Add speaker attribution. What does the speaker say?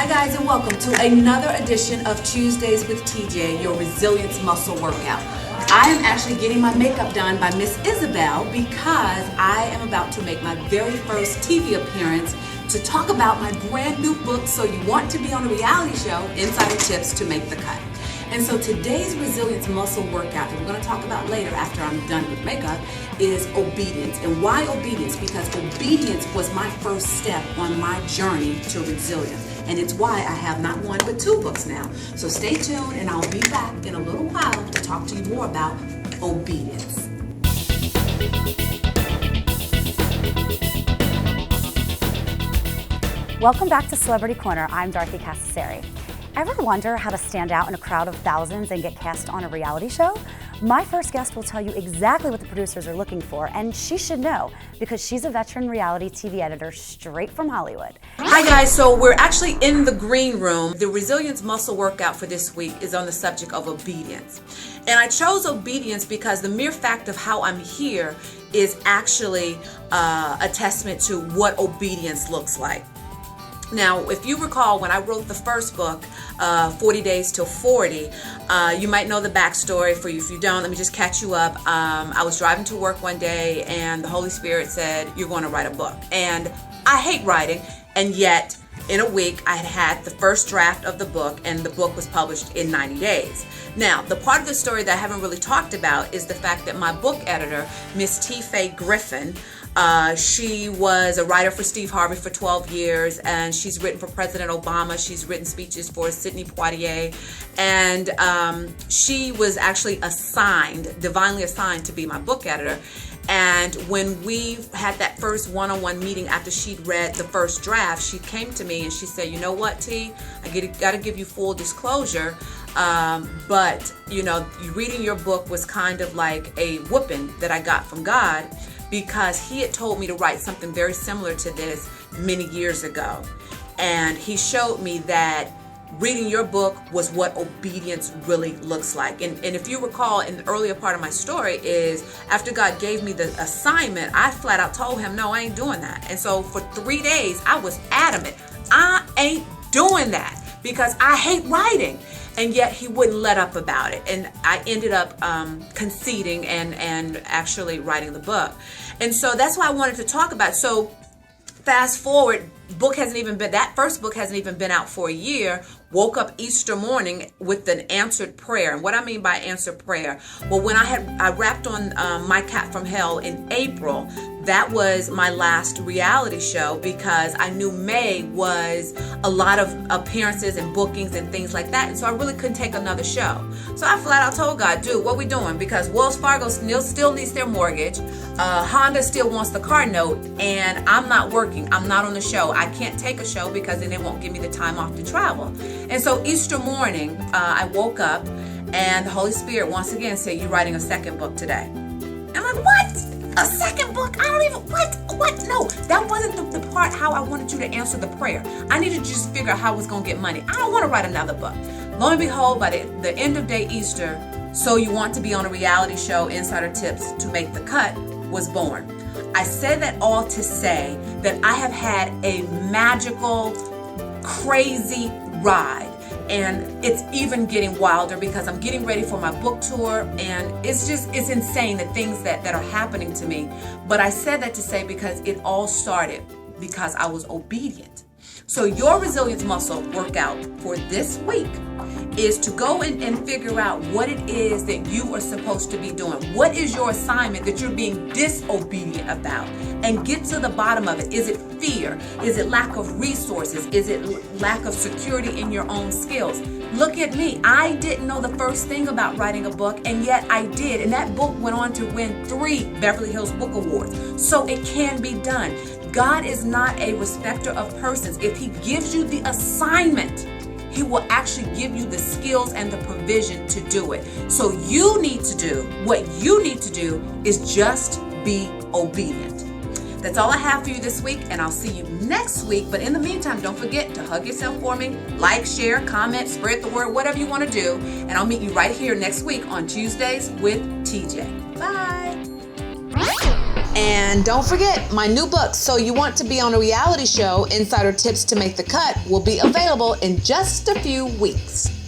Speaker 1: Hi guys, and welcome to another edition of Tuesdays with TJ, your resilience muscle workout. I am actually getting my makeup done by Miss Isabel because I am about to make my very first TV appearance to talk about my brand new book, So You Want to Be on a Reality Show, Insider Tips to Make the Cut. And so today's resilience muscle workout that we're going to talk about later after I'm done with makeup is obedience. And why obedience? Because obedience was my first step on my journey to resilience. And it's why I have not one but two books now. So stay tuned and I'll be back in a little while to talk to you more about obedience.
Speaker 2: Welcome back to Celebrity Corner. I'm Dorothy Cassasari. Ever wonder how to stand out in a crowd of thousands and get cast on a reality show? My first guest will tell you exactly what the producers are looking for, and she should know because she's a veteran reality TV editor straight from Hollywood.
Speaker 1: Hi guys, so we're actually in the green room. The resilience muscle workout for this week is on the subject of obedience. And I chose obedience because the mere fact of how I'm here is actually a testament to what obedience looks like. Now, if you recall, when I wrote the first book, 40 Days Till 40, you might know the backstory. For you, if you don't, let me just catch you up. I was driving to work one day and the Holy Spirit said, you're going to write a book. And I hate writing, and yet in a week I had the first draft of the book, and the book was published in 90 days. Now, the part of the story that I haven't really talked about is the fact that my book editor, Miss T. Faye Griffin, she was a writer for Steve Harvey for 12 years, and she's written for President Obama. She's written speeches for Sidney Poitier, and she was actually divinely assigned to be my book editor. And when we had that first one-on-one meeting after she'd read the first draft, she came to me and she said, you know what, T, I gotta give you full disclosure, but you know, reading your book was kind of like a whooping that I got from God, because he had told me to write something very similar to this many years ago. And he showed me that reading your book was what obedience really looks like. And if you recall, in the earlier part of my story is after God gave me the assignment, I flat out told him, no, I ain't doing that. And so for 3 days, I was adamant, I ain't doing that because I hate writing. And yet he wouldn't let up about it. And I ended up conceding and actually writing the book. And so that's why I wanted to talk about it. So fast forward, that first book hasn't even been out for a year. Woke up Easter morning with an answered prayer. And what I mean by answered prayer, well, when I wrapped on My Cat from Hell in April, that was my last reality show, because I knew May was a lot of appearances and bookings and things like that. And so I really couldn't take another show. So I flat out told God, dude, what we doing? Because Wells Fargo still needs their mortgage. Honda still wants the car note, and I'm not working. I'm not on the show. I can't take a show because then they won't give me the time off to travel. And so Easter morning, I woke up and the Holy Spirit once again said, you're writing a second book today. I'm like, what? A second book? I don't even, what? No, that wasn't the part how I wanted you to answer the prayer. I needed to just figure out how I was going to get money. I don't want to write another book. Lo and behold, by the end of day Easter, So You Want to Be on a Reality Show, Insider Tips to Make the Cut was born. I said that all to say that I have had a magical, crazy ride. And it's even getting wilder because I'm getting ready for my book tour, and it's insane the things that are happening to me. But I said that to say because it all started because I was obedient. So your resilience muscle workout for this week is to go and figure out what it is that you are supposed to be doing. What is your assignment that you're being disobedient about? And get to the bottom of it. Is it fear? Is it lack of resources? Is it lack of security in your own skills? Look at me. I didn't know the first thing about writing a book, and yet I did. And that book went on to win 3 Beverly Hills Book Awards. So it can be done. God is not a respecter of persons. If he gives you the assignment, he will actually give you the skills and the provision to do it. So what you need to do is just be obedient. That's all I have for you this week, and I'll see you next week. But in the meantime, don't forget to hug yourself for me, like, share, comment, spread the word, whatever you want to do. And I'll meet you right here next week on Tuesdays with TJ. Bye. And don't forget, my new book, So You Want to Be on a Reality Show, Insider Tips to Make the Cut, will be available in just a few weeks.